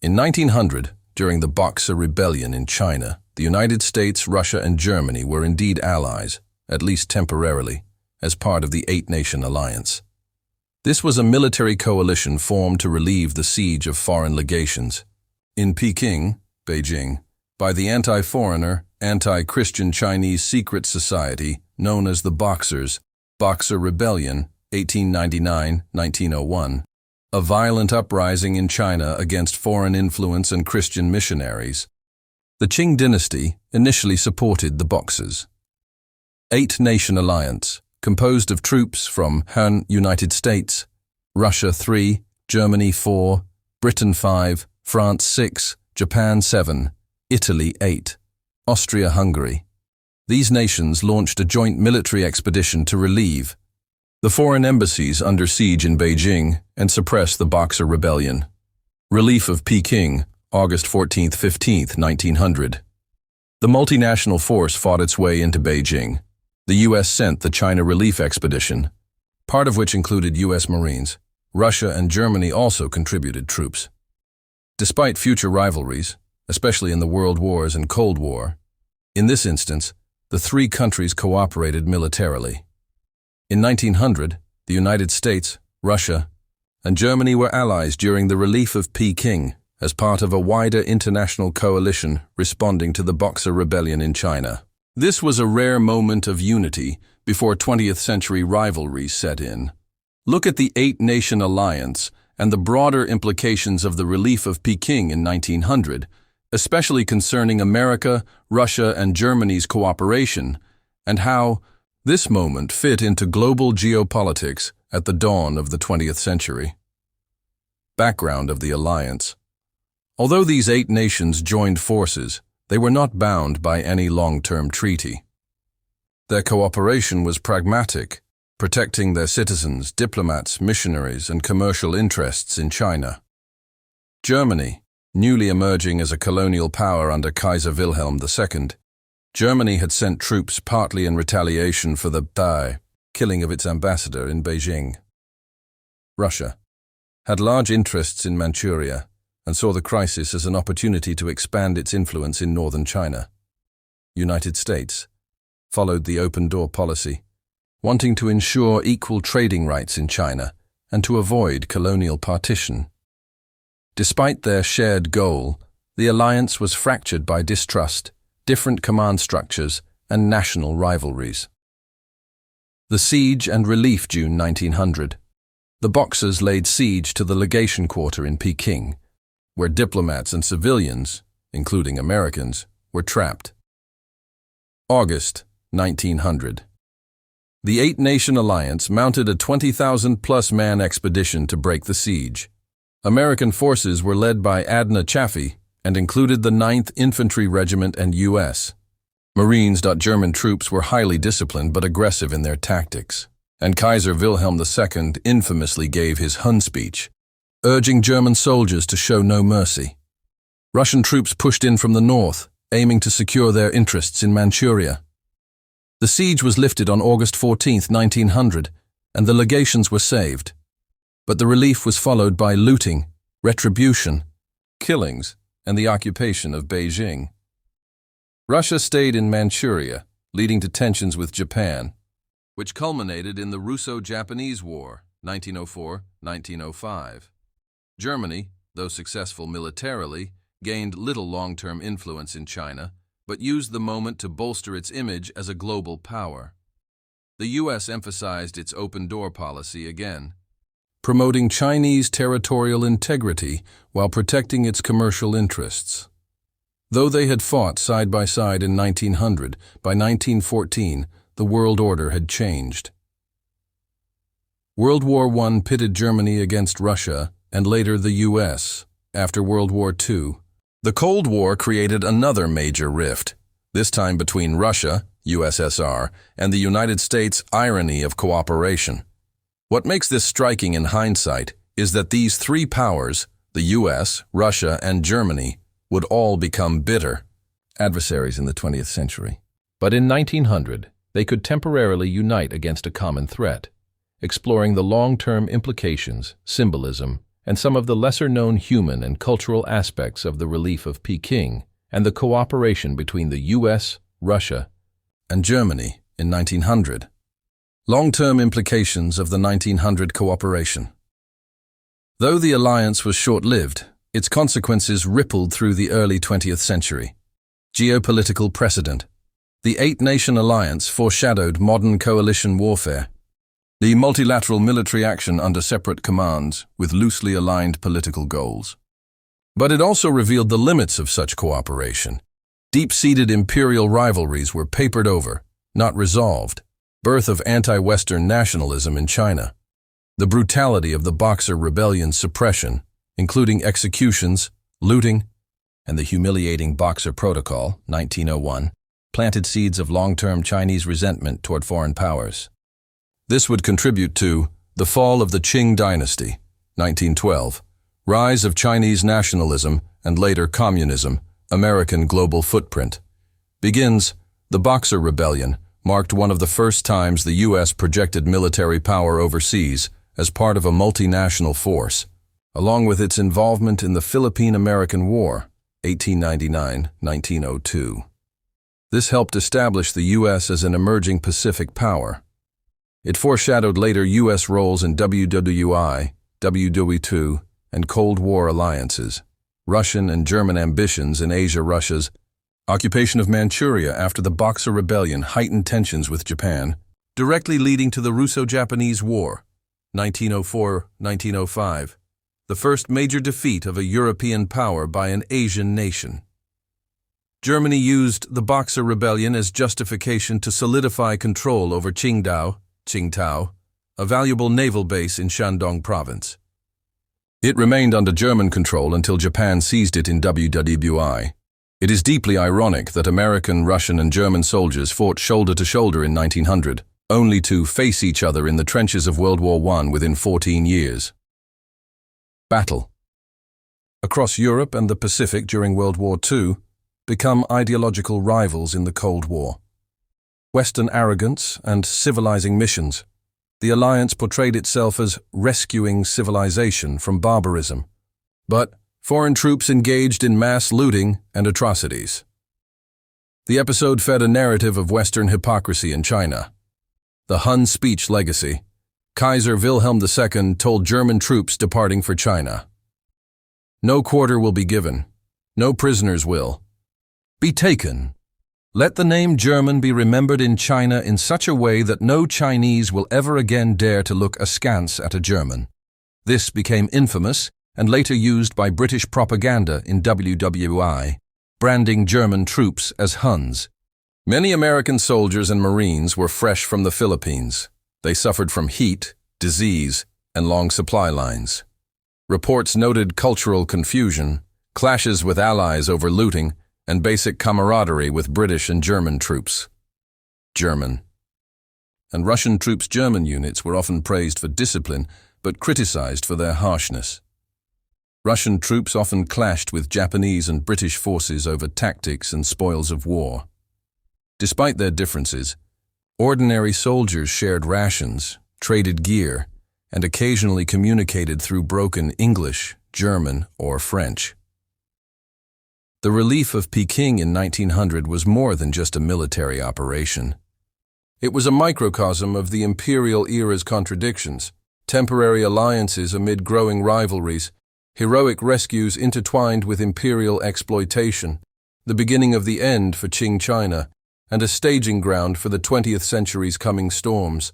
In 1900, during the Boxer Rebellion in China, the United States, Russia, and Germany were indeed allies, at least temporarily, as part of the Eight-Nation Alliance. This was a military coalition formed to relieve the siege of foreign legations in Peking, Beijing, by the anti-foreigner, anti-Christian Chinese secret society known as the Boxers, Boxer Rebellion, 1899-1901, a violent uprising in China against foreign influence and Christian missionaries. The Qing dynasty initially supported the Boxers. Eight-Nation Alliance, composed of troops from Han, United States, Russia 3, Germany 4, Britain 5, France 6, Japan 7, Italy 8, Austria-Hungary. These nations launched a joint military expedition to relieve the foreign embassies under siege in Beijing and suppress the Boxer Rebellion. Relief of Peking, August 14–15, 1900. The multinational force fought its way into Beijing. The U.S. sent the China Relief Expedition, part of which included U.S. Marines. Russia and Germany also contributed troops. Despite future rivalries, especially in the World Wars and Cold War, in this instance, the three countries cooperated militarily. In 1900, the United States, Russia, and Germany were allies during the Relief of Peking as part of a wider international coalition responding to the Boxer Rebellion in China. This was a rare moment of unity before 20th-century rivalries set in. Look at the Eight-Nation Alliance and the broader implications of the Relief of Peking in 1900, especially concerning America, Russia, and Germany's cooperation, and how this moment fit into global geopolitics at the dawn of the 20th century. Background of the alliance. Although these 8 nations joined forces, they were not bound by any long-term treaty. Their cooperation was pragmatic, protecting their citizens, diplomats, missionaries, and commercial interests in China. Germany, newly emerging as a colonial power under Kaiser Wilhelm II, Germany had sent troops partly in retaliation for the killing of its ambassador in Beijing. Russia had large interests in Manchuria and saw the crisis as an opportunity to expand its influence in northern China. United States followed the open-door policy, wanting to ensure equal trading rights in China and to avoid colonial partition. Despite their shared goal, the alliance was fractured by distrust, different command structures, and national rivalries. The Siege and Relief, June 1900. The Boxers laid siege to the Legation Quarter in Peking, where diplomats and civilians, including Americans, were trapped. August 1900. The Eight-Nation Alliance mounted a 20,000-plus man expedition to break the siege. American forces were led by Adna Chaffee and included the 9th Infantry Regiment and U.S. Marines. German troops were highly disciplined but aggressive in their tactics, and Kaiser Wilhelm II infamously gave his Hun speech, urging German soldiers to show no mercy. Russian troops pushed in from the north, aiming to secure their interests in Manchuria. The siege was lifted on August 14, 1900, and the legations were saved. But the relief was followed by looting, retribution, killings, and the occupation of Beijing. Russia stayed in Manchuria, leading to tensions with Japan, which culminated in the Russo-Japanese War, 1904–1905. Germany, though successful militarily, gained little long-term influence in China, but used the moment to bolster its image as a global power. The U.S. emphasized its open-door policy again, promoting Chinese territorial integrity while protecting its commercial interests. Though they had fought side by side in 1900, by 1914, the world order had changed. World War I pitted Germany against Russia and later the U.S. After World War II, the Cold War created another major rift, this time between Russia, USSR, and the United States. Irony of cooperation. What makes this striking in hindsight is that these three powers, the U.S., Russia, and Germany, would all become bitter adversaries in the 20th century. But in 1900, they could temporarily unite against a common threat, exploring the long-term implications, symbolism, and some of the lesser-known human and cultural aspects of the Relief of Peking and the cooperation between the US, Russia, and Germany in 1900. Long-term implications of the 1900 cooperation. Though the alliance was short-lived, its consequences rippled through the early 20th century. Geopolitical precedent. The eight-nation alliance foreshadowed modern coalition warfare. The multilateral military action under separate commands with loosely aligned political goals. But it also revealed the limits of such cooperation. Deep-seated imperial rivalries were papered over, not resolved. Birth of anti-Western nationalism in China. The brutality of the Boxer Rebellion's suppression, including executions, looting, and the humiliating Boxer Protocol, 1901, planted seeds of long-term Chinese resentment toward foreign powers. This would contribute to the fall of the Qing dynasty, 1912, rise of Chinese nationalism and later communism, American global footprint. Begins, the Boxer Rebellion marked one of the first times the U.S. projected military power overseas as part of a multinational force, along with its involvement in the Philippine-American War, 1899-1902. This helped establish the U.S. as an emerging Pacific power. It foreshadowed later U.S. roles in WWI, WW2, and Cold War alliances, Russian and German ambitions in Asia. Russia's occupation of Manchuria after the Boxer Rebellion heightened tensions with Japan, directly leading to the Russo-Japanese War, 1904-1905, the first major defeat of a European power by an Asian nation. Germany used the Boxer Rebellion as justification to solidify control over Qingdao, a valuable naval base in Shandong province. It remained under German control until Japan seized it in WWI. It is deeply ironic that American, Russian, and German soldiers fought shoulder to shoulder in 1900, only to face each other in the trenches of World War I within 14 years. Battle. Across Europe and the Pacific during World War II, become ideological rivals in the Cold War. Western arrogance and civilizing missions. The alliance portrayed itself as rescuing civilization from barbarism. But foreign troops engaged in mass looting and atrocities. The episode fed a narrative of Western hypocrisy in China. The Hun speech legacy. Kaiser Wilhelm II told German troops departing for China, "No quarter will be given. No prisoners will be taken. Let the name German be remembered in China in such a way that no Chinese will ever again dare to look askance at a German." This became infamous and later used by British propaganda in WWI, branding German troops as Huns. Many American soldiers and Marines were fresh from the Philippines. They suffered from heat, disease, and long supply lines. Reports noted cultural confusion, clashes with allies over looting, and basic camaraderie with British and German troops. German and Russian troops' German units were often praised for discipline, but criticized for their harshness. Russian troops often clashed with Japanese and British forces over tactics and spoils of war. Despite their differences, ordinary soldiers shared rations, traded gear, and occasionally communicated through broken English, German, or French. The Relief of Peking in 1900 was more than just a military operation. It was a microcosm of the Imperial era's contradictions, temporary alliances amid growing rivalries, heroic rescues intertwined with imperial exploitation, the beginning of the end for Qing China, and a staging ground for the 20th century's coming storms.